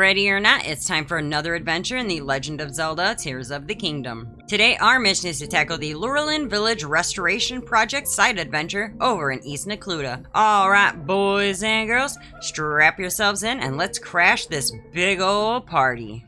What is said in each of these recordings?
Ready or not, it's time for another adventure in the Legend of Zelda Tears of the Kingdom. Today, our mission is to tackle the Lurelin Village Restoration Project side adventure over in East Necluda. Alright, boys and girls, strap yourselves in and let's crash this big ol' party.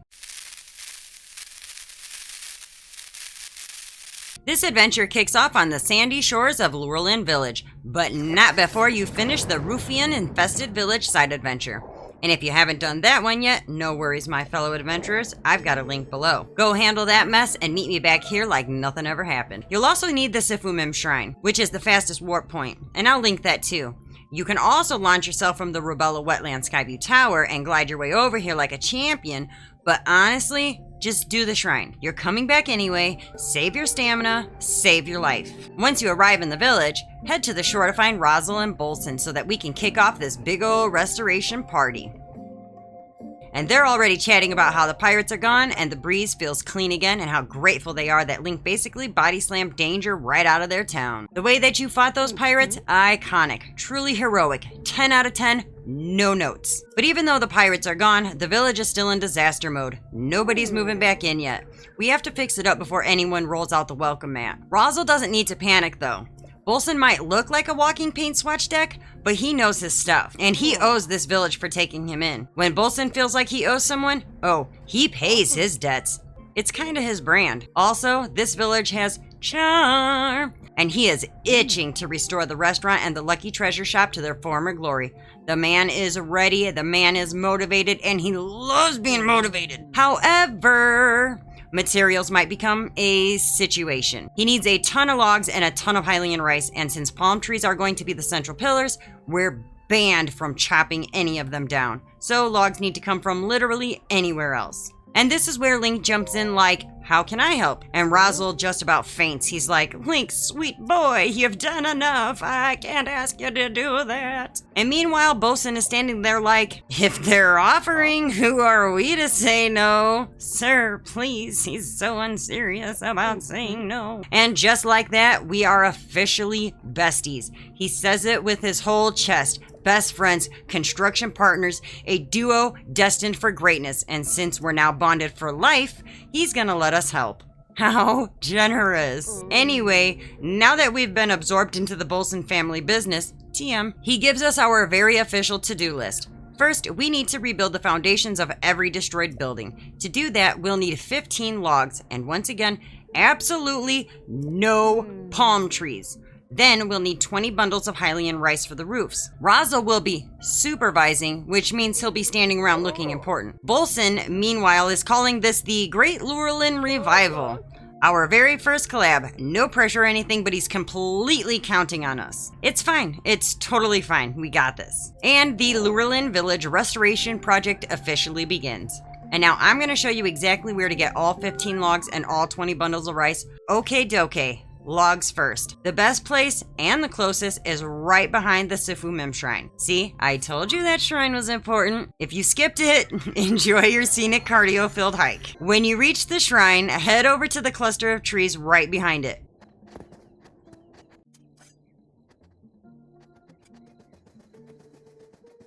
This adventure kicks off on the sandy shores of Lurelin Village, but not before you finish the Ruffian-Infested Village side adventure. And if you haven't done that one yet, no worries, my fellow adventurers, I've got a link below. Go handle that mess and meet me back here like nothing ever happened. You'll also need the Sifumim Shrine, which is the fastest warp point, and I'll link that too. You can also launch yourself from the Rubella Wetland Skyview Tower and glide your way over here like a champion, but honestly, just do the shrine. You're coming back anyway, save your stamina, save your life. Once you arrive in the village, head to the shore to find Rozel and Bolson so that we can kick off this big ol' restoration party. And they're already chatting about how the pirates are gone and the breeze feels clean again and how grateful they are that Link basically body slammed danger right out of their town. The way that you fought those pirates, iconic, truly heroic, 10 out of 10, no notes. But even though the pirates are gone, the village is still in disaster mode. Nobody's moving back in yet. We have to fix it up before anyone rolls out the welcome mat. Rozel doesn't need to panic though. Bolson might look like a walking paint swatch deck, but he knows his stuff, and he owes this village for taking him in. When Bolson feels like he owes someone, oh, he pays his debts. It's kinda his brand. Also, this village has charm, and he is itching to restore the restaurant and the Lucky Treasure Shop to their former glory. The man is ready, the man is motivated, and he loves being motivated. However, materials might become a situation. He needs a ton of logs and a ton of Hylian rice, and since palm trees are going to be the central pillars, we're banned from chopping any of them down. So logs need to come from literally anywhere else. And this is where Link jumps in like, how can I help? And Rozel just about faints. He's like, Link, sweet boy, you've done enough. I can't ask you to do that. And meanwhile, Bolson is standing there like, if they're offering, who are we to say no? Sir, please, he's so unserious about saying no. And just like that, we are officially besties. He says it with his whole chest. Best friends, construction partners, a duo destined for greatness. And since we're now bonded for life, he's gonna let us help. How generous. Anyway, now that we've been absorbed into the Bolson family business, TM, he gives us our very official to-do list. First, we need to rebuild the foundations of every destroyed building. To do that, we'll need 15 logs, and once again, absolutely no palm trees. Then we'll need 20 bundles of Hylian rice for the roofs. Rozel will be supervising, which means he'll be standing around looking important. Bolson, meanwhile, is calling this the Great Lurelin Revival. Our very first collab. No pressure or anything, but he's completely counting on us. It's fine. It's totally fine. We got this. And the Lurelin Village Restoration Project officially begins. And now I'm going to show you exactly where to get all 15 logs and all 20 bundles of rice. Okay, doke. Logs first. The best place and the closest is right behind the Sifumim Shrine. See, I told you that shrine was important. If you skipped it, enjoy your scenic cardio-filled hike. When you reach the shrine, head over to the cluster of trees right behind it.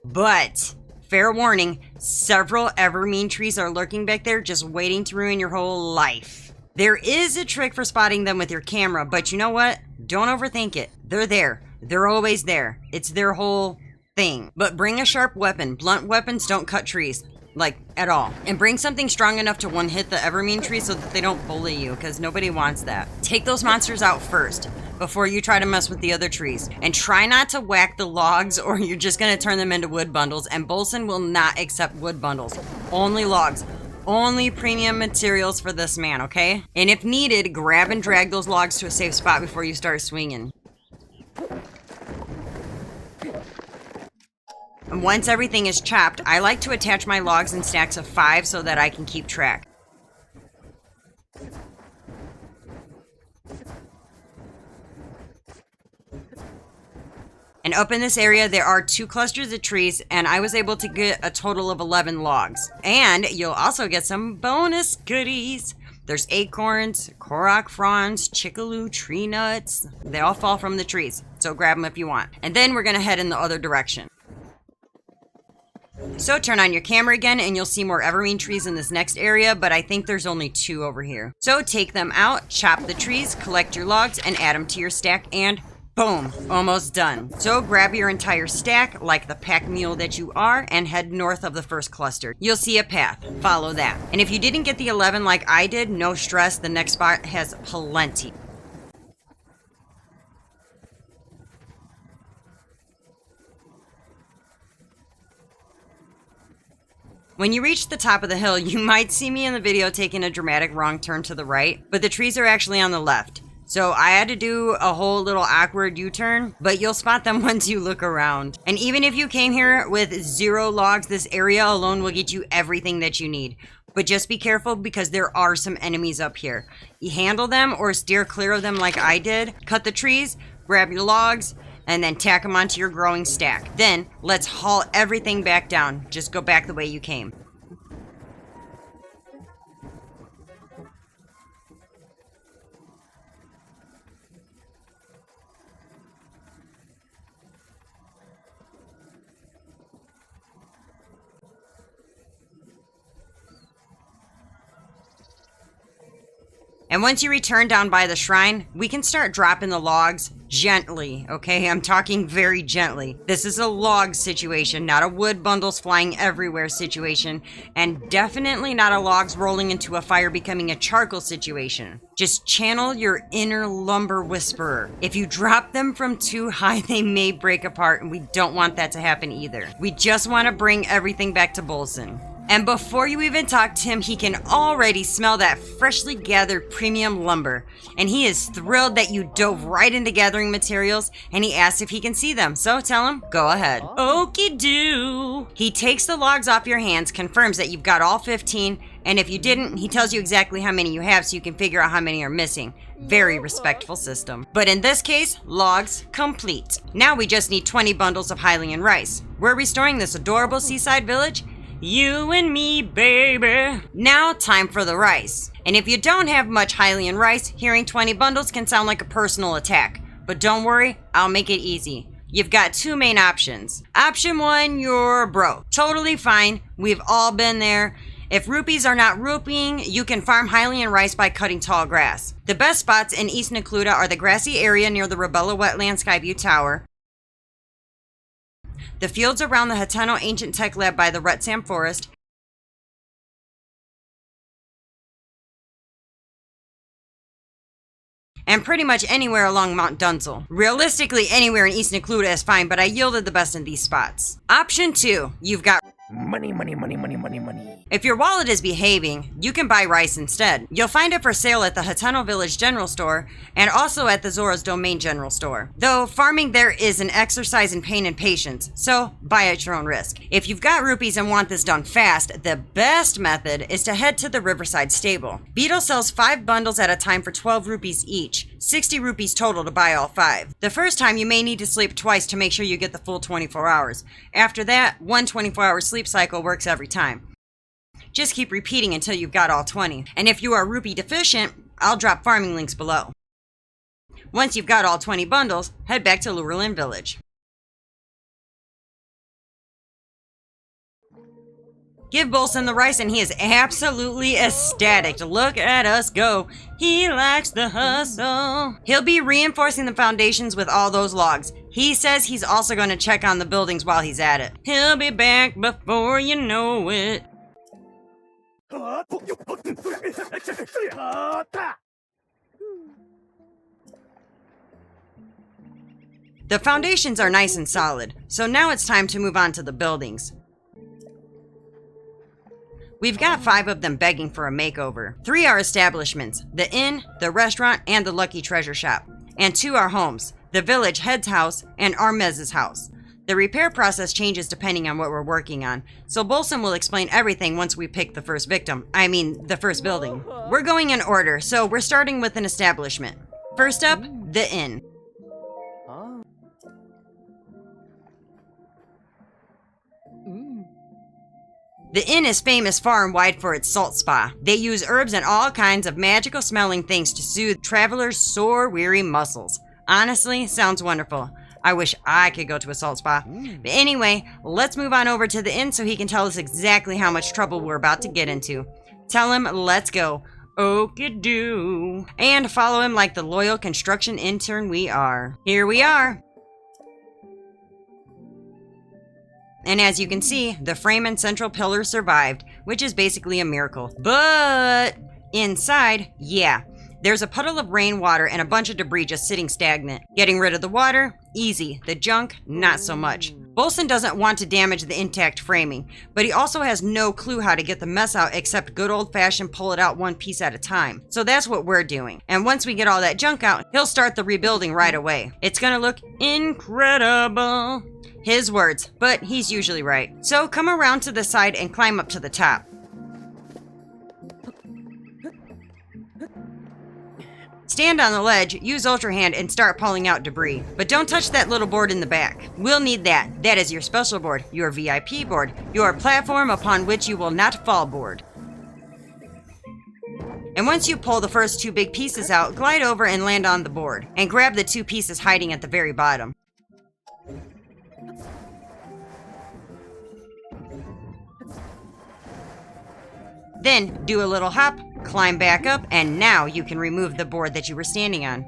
But, fair warning, several evermean trees are lurking back there just waiting to ruin your whole life. There is a trick for spotting them with your camera, but you know what? Don't overthink it. They're there. They're always there. It's their whole thing. But bring a sharp weapon. Blunt weapons don't cut trees. Like, at all. And bring something strong enough to one-hit the evermean tree so that they don't bully you, because nobody wants that. Take those monsters out first, before you try to mess with the other trees. And try not to whack the logs, or you're just going to turn them into wood bundles, and Bolson will not accept wood bundles. Only logs. Only premium materials for this man, okay? And if needed, grab and drag those logs to a safe spot before you start swinging. And once everything is chopped, I like to attach my logs in stacks of 5 so that I can keep track. And up in this area, there are 2 clusters of trees, and I was able to get a total of 11 logs. And you'll also get some bonus goodies. There's acorns, korok fronds, chickaloo tree nuts. They all fall from the trees, so grab them if you want. And then we're gonna head in the other direction. So turn on your camera again and you'll see more evergreen trees in this next area, but I think there's only 2 over here. So take them out, chop the trees, collect your logs, and add them to your stack, and boom, almost done. So grab your entire stack, like the pack mule that you are, and head north of the first cluster. You'll see a path. Follow that. And if you didn't get the 11 like I did, no stress, the next spot has plenty. When you reach the top of the hill, you might see me in the video taking a dramatic wrong turn to the right, but the trees are actually on the left. So I had to do a whole little awkward U-turn, but you'll spot them once you look around. And even if you came here with 0 logs, this area alone will get you everything that you need. But just be careful because there are some enemies up here. You handle them or steer clear of them like I did. Cut the trees, grab your logs, and then tack them onto your growing stack. Then, let's haul everything back down. Just go back the way you came. And once you return down by the shrine, we can start dropping the logs gently, okay? I'm talking very gently. This is a log situation, not a wood bundles flying everywhere situation, and definitely not a logs rolling into a fire becoming a charcoal situation. Just channel your inner lumber whisperer. If you drop them from too high, they may break apart, and we don't want that to happen either. We just want to bring everything back to Bolson. And before you even talk to him, he can already smell that freshly gathered premium lumber. And he is thrilled that you dove right into gathering materials, and he asks if he can see them. So tell him, go ahead. Okie doo. He takes the logs off your hands, confirms that you've got all 15, and if you didn't, he tells you exactly how many you have so you can figure out how many are missing. Very respectful system. But in this case, logs complete. Now we just need 20 bundles of Hylian rice. We're restoring this adorable seaside village. You and me, baby. Now, time for the rice. And if you don't have much Hylian rice, hearing 20 bundles can sound like a personal attack. But don't worry, I'll make it easy. You've got 2 main options. Option 1, you're broke. Totally fine. We've all been there. If rupees are not rupeeing, you can farm Hylian rice by cutting tall grass. The best spots in East Necluda are the grassy area near the Rebella Wetland Skyview Tower, the fields around the Hateno Ancient Tech Lab by the Retsam Forest, and pretty much anywhere along Mount Dunzel. Realistically, anywhere in East Necluda is fine, but I yielded the best in these spots. Option 2, you've got money, money, money, money, money, money. If your wallet is behaving, you can buy rice instead. You'll find it for sale at the Hateno Village General Store and also at the Zora's Domain General Store. Though farming there is an exercise in pain and patience, so buy at your own risk. If you've got rupees and want this done fast, the best method is to head to the Riverside Stable. Beetle sells 5 bundles at a time for 12 rupees each, 60 rupees total to buy all 5. The first time you may need to sleep twice to make sure you get the full 24 hours. After that, one 24-hour sleep cycle works every time. Just keep repeating until you've got all 20. And if you are rupee deficient, I'll drop farming links below. Once you've got all 20 bundles, head back to Lurelin Village. Give Bolson the rice and he is absolutely ecstatic. Look at us go. He likes the hustle. He'll be reinforcing the foundations with all those logs. He says he's also going to check on the buildings while he's at it. He'll be back before you know it. The foundations are nice and solid, so now it's time to move on to the buildings. We've got 5 of them begging for a makeover. 3 are establishments, the inn, the restaurant, and the Lucky Treasure Shop. And 2 are homes, the village head's house and Armez's house. The repair process changes depending on what we're working on, so Bolson will explain everything once we pick the first victim. The first building. We're going in order, so we're starting with an establishment. First up, the inn. The inn is famous far and wide for its salt spa. They use herbs and all kinds of magical smelling things to soothe travelers' sore, weary muscles. Honestly, sounds wonderful. I wish I could go to a salt spa. But anyway, let's move on over to the inn so he can tell us exactly how much trouble we're about to get into. Tell him, let's go. Okie-doo. And follow him like the loyal construction intern we are. Here we are. And as you can see, the frame and central pillar survived, which is basically a miracle. But inside, yeah, there's a puddle of rainwater and a bunch of debris just sitting stagnant. Getting rid of the water, easy. The junk, not so much. Bolson doesn't want to damage the intact framing, but he also has no clue how to get the mess out except good old-fashioned pull it out one piece at a time. So that's what we're doing. And once we get all that junk out, he'll start the rebuilding right away. It's gonna look incredible. His words, but he's usually right. So come around to the side and climb up to the top. Stand on the ledge, use Ultra Hand, and start pulling out debris. But don't touch that little board in the back. We'll need that. That is your special board, your VIP board, your platform upon which you will not fall board. And once you pull the first two big pieces out, glide over and land on the board. And grab the two pieces hiding at the very bottom. Then do a little hop, climb back up, and now you can remove the board that you were standing on.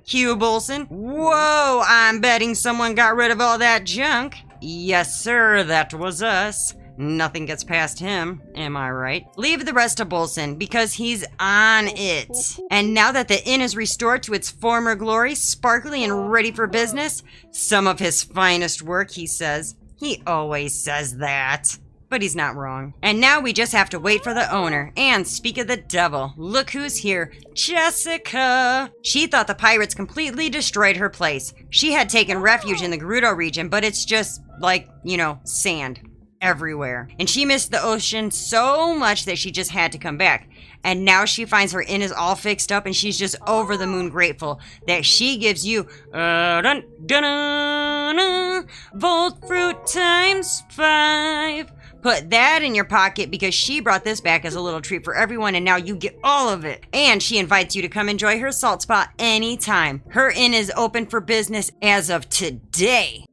Cue, Bolson. Whoa, I'm betting someone got rid of all that junk. Yes, sir, that was us. Nothing gets past him, am I right? Leave the rest to Bolson, because he's on it. And now that the inn is restored to its former glory, sparkly and ready for business, some of his finest work, he says. He always says that. But he's not wrong. And now we just have to wait for the owner. And speak of the devil, look who's here. Jessica! She thought the pirates completely destroyed her place. She had taken refuge in the Gerudo region, but it's just like, you know, sand everywhere. And she missed the ocean so much that she just had to come back. And now she finds her inn is all fixed up and she's just over the moon grateful that she gives you Volt Fruit times 5. Put that in your pocket because she brought this back as a little treat for everyone and now you get all of it. And she invites you to come enjoy her salt spa anytime. Her inn is open for business as of today.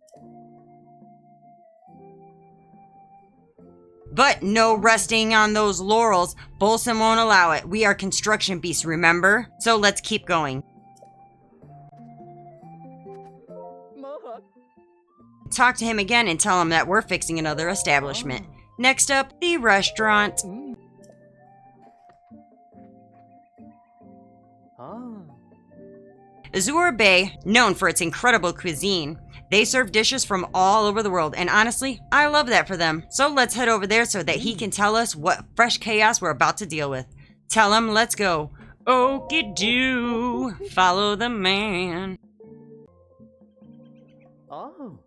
But no resting on those laurels. Bolson won't allow it. We are construction beasts, remember? So let's keep going. Talk to him again and tell him that we're fixing another establishment. Next up, the restaurant. Zora Bay, known for its incredible cuisine. They serve dishes from all over the world, and honestly, I love that for them. So let's head over there so that he can tell us what fresh chaos we're about to deal with. Tell him, let's go. Okie-doo. Follow the man. Oh.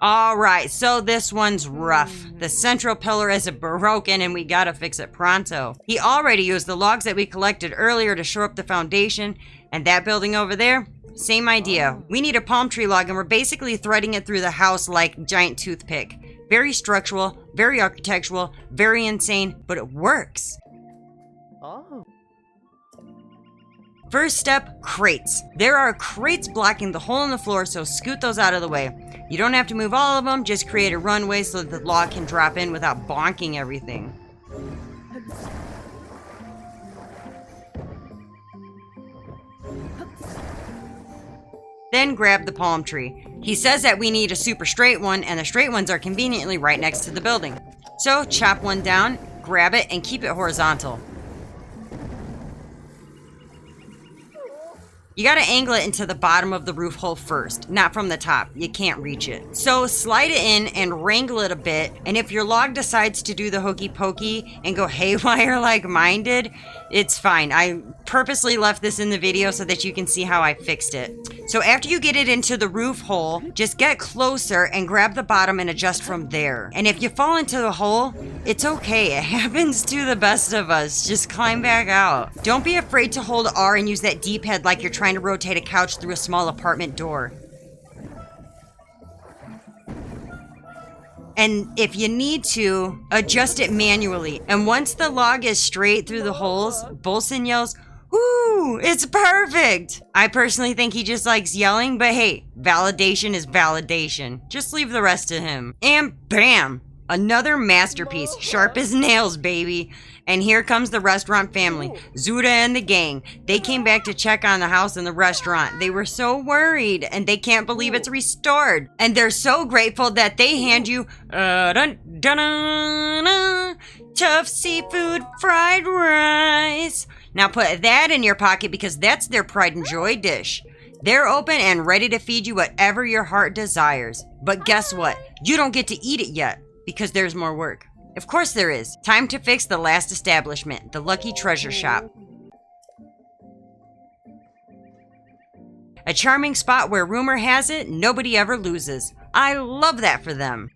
Alright, so this one's rough. The central pillar is broken and we gotta fix it pronto. He already used the logs that we collected earlier to shore up the foundation, and that building over there, same idea. We need a palm tree log and we're basically threading it through the house like giant toothpick. Very structural, very architectural, very insane, but it works. Oh. First step, crates. There are crates blocking the hole in the floor, so scoot those out of the way. You don't have to move all of them, just create a runway so that the log can drop in without bonking everything. Then grab the palm tree. He says that we need a super straight one, and the straight ones are conveniently right next to the building. So chop one down, grab it, and keep it horizontal. You gotta angle it into the bottom of the roof hole first, not from the top. You can't reach it. So slide it in and wrangle it a bit, and if your log decides to do the hokey pokey and go haywire like mine did, it's fine. I purposely left this in the video so that you can see how I fixed it. So after you get it into the roof hole, just get closer and grab the bottom and adjust from there. And if you fall into the hole, it's okay. It happens to the best of us. Just climb back out. Don't be afraid to hold R and use that D-pad like you're trying to rotate a couch through a small apartment door. And if you need to, adjust it manually. And once the log is straight through the holes, Bolson yells, "Ooh, it's perfect!" I personally think he just likes yelling, but hey, validation is validation. Just leave the rest to him. And bam! Another masterpiece, sharp as nails, baby. And here comes the restaurant family, Zora and the gang. They came back to check on the house and the restaurant. They were so worried, and they can't believe it's restored. And they're so grateful that they hand you tough seafood fried rice. Now put that in your pocket because that's their pride and joy dish. They're open and ready to feed you whatever your heart desires. But guess what? You don't get to eat it yet because there's more work. Of course there is. Time to fix the last establishment, the Lucky Treasure Shop. A charming spot where rumor has it, nobody ever loses. I love that for them.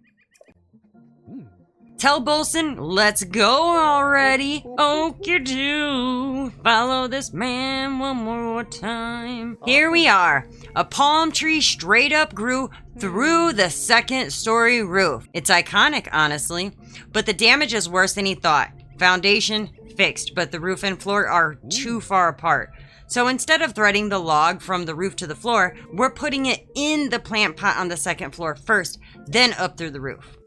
Tell Bolson, let's go already. Okie do. Follow this man one more time. Here we are. A palm tree straight up grew through the second-story roof. It's iconic, honestly, but the damage is worse than he thought. Foundation fixed, but the roof and floor are too far apart. So instead of threading the log from the roof to the floor, we're putting it in the plant pot on the second floor first, then up through the roof.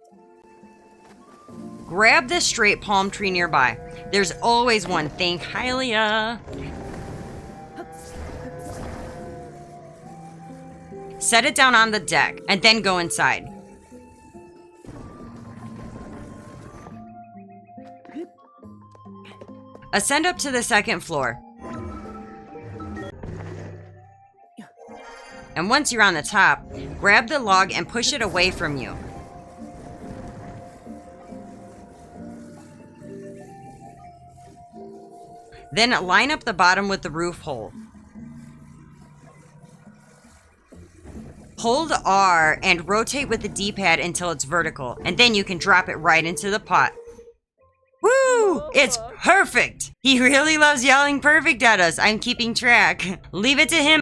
Grab this straight palm tree nearby. There's always one. Thank Hylian. Set it down on the deck, and then go inside. Ascend up to the second floor. And once you're on the top, grab the log and push it away from you. Then line up the bottom with the roof hole. Hold R and rotate with the D-pad until it's vertical, and then you can drop it right into the pot. Woo! It's perfect! He really loves yelling perfect at us. I'm keeping track. Leave it to him,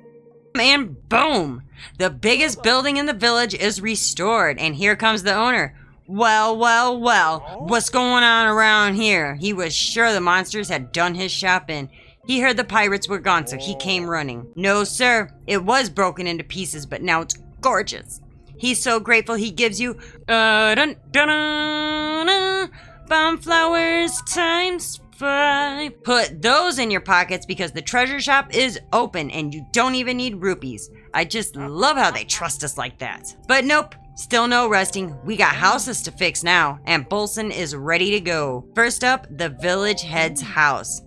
and boom! The biggest building in the village is restored, and here comes the owner. Well, what's going on around here? He was sure the monsters had done his shopping. He heard the pirates were gone, so he came running. No, sir, it was broken into pieces, but now it's gorgeous. He's so grateful he gives you bomb flowers ×5. Put those in your pockets because the treasure shop is open and you don't even need rupees. I just love how they trust us like that. But nope. Still no resting. We got houses to fix now, and Bolson is ready to go. First up, the village head's house.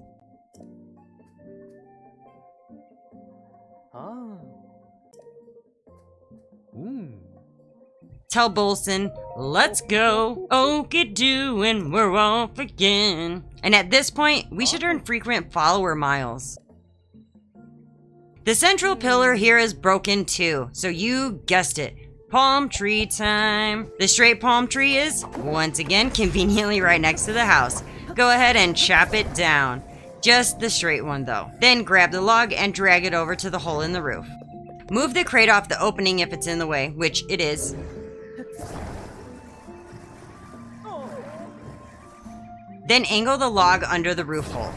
Tell Bolson, let's go. Okie do, and we're off again. And at this point, we should earn frequent follower miles. The central pillar here is broken too, so you guessed it. Palm tree time. The straight palm tree is, once again, conveniently right next to the house. Go ahead and chop it down. Just the straight one, though. Then grab the log and drag it over to the hole in the roof. Move the crate off the opening if it's in the way, which it is. Then angle the log under the roof hole.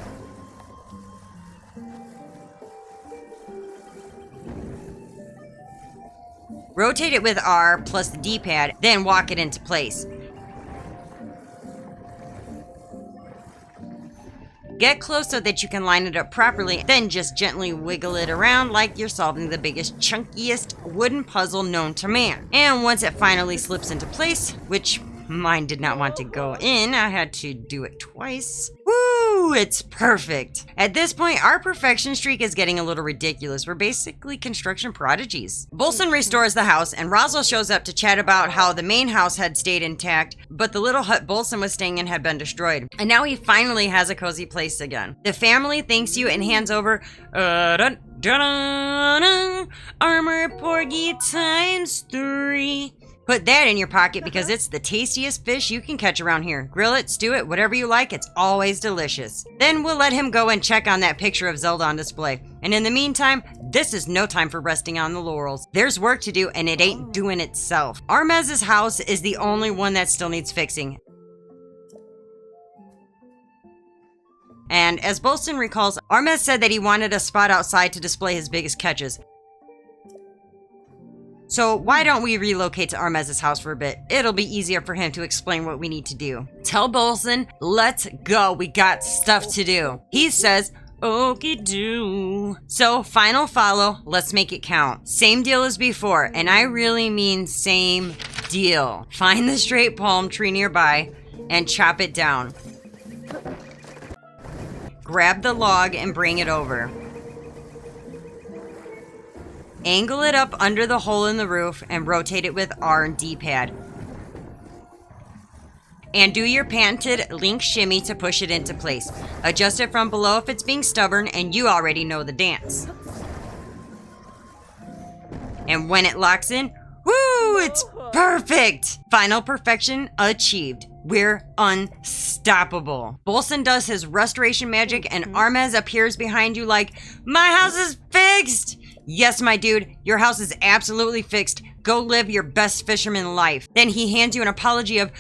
Rotate it with R plus the D-pad, then walk it into place. Get close so that you can line it up properly, then just gently wiggle it around like you're solving the biggest, chunkiest wooden puzzle known to man. And once it finally slips into place, which mine did not want to go in, I had to do it twice. Woo! It's perfect. At this point, our perfection streak is getting a little ridiculous. We're basically construction prodigies. Bolson restores the house, and Rozel shows up to chat about how the main house had stayed intact, but the little hut Bolson was staying in had been destroyed. And now he finally has a cozy place again. The family thanks you and hands over armor porgy ×3. Put that in your pocket because it's the tastiest fish you can catch around here. Grill it, stew it, whatever you like, it's always delicious. Then we'll let him go and check on that picture of Zelda on display. And in the meantime, this is no time for resting on the laurels. There's work to do and it ain't doing itself. Armez's house is the only one that still needs fixing. And as Bolson recalls, Armez said that he wanted a spot outside to display his biggest catches. So why don't we relocate to Armez's house for a bit? It'll be easier for him to explain what we need to do. Tell Bolson, let's go, we got stuff to do. He says, okie do. So final follow, let's make it count. Same deal as before, and I really mean same deal. Find the straight palm tree nearby and chop it down. Grab the log and bring it over. Angle it up under the hole in the roof and rotate it with R and D-pad. And do your patented link shimmy to push it into place. Adjust it from below if it's being stubborn, and you already know the dance. And when it locks in, woo, it's perfect! Final perfection achieved. We're unstoppable. Bolson does his restoration magic and Armez appears behind you like, my house is fixed! Yes, my dude, your house is absolutely fixed. Go live your best fisherman life. Then he hands you an apology of,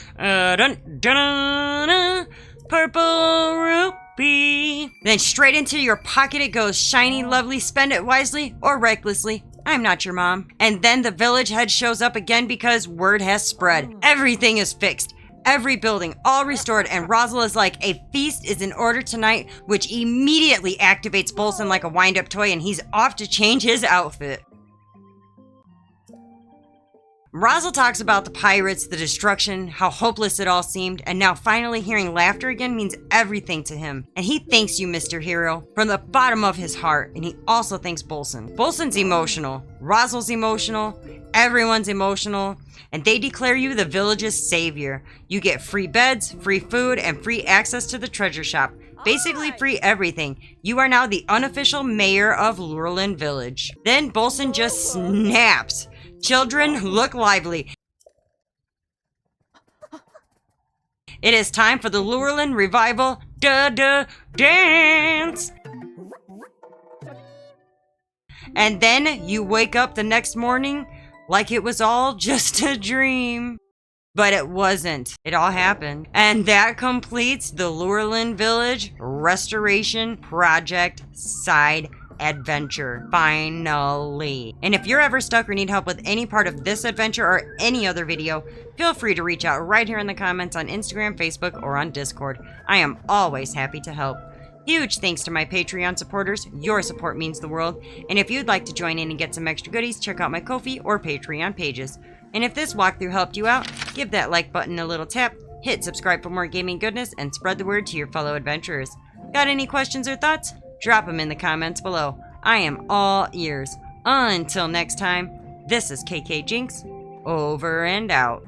purple rupee. Then straight into your pocket it goes, shiny, lovely, spend it wisely or recklessly. I'm not your mom. And then the village head shows up again because word has spread. Everything is fixed. Every building, all restored, and Rozel is like, a feast is in order tonight, which immediately activates Bolson like a wind-up toy, and he's off to change his outfit. Rozel talks about the pirates, the destruction, how hopeless it all seemed, and now finally hearing laughter again means everything to him. And he thanks you, Mr. Hero, from the bottom of his heart, and he also thanks Bolson. Bolson's emotional, Rozel's emotional, everyone's emotional, and they declare you the village's savior. You get free beds, free food, and free access to the treasure shop. Basically free everything. You are now the unofficial mayor of Lurelin Village. Then Bolson just snaps. Children, look lively. It is time for the Lurelin Revival dance. And then you wake up the next morning like it was all just a dream. But it wasn't. It all happened. And that completes the Lurelin Village Restoration Project Side Adventure. Finally. And if you're ever stuck or need help with any part of this adventure or any other video, feel free to reach out right here in the comments on Instagram, Facebook, or on Discord. I am always happy to help. Huge thanks to my Patreon supporters. Your support means the world. And if you'd like to join in and get some extra goodies, check out my Ko-fi or Patreon pages. And if this walkthrough helped you out, give that like button a little tap, hit subscribe for more gaming goodness, and spread the word to your fellow adventurers. Got any questions or thoughts? Drop them in the comments below. I am all ears. Until next time, this is KKJinxx, over and out.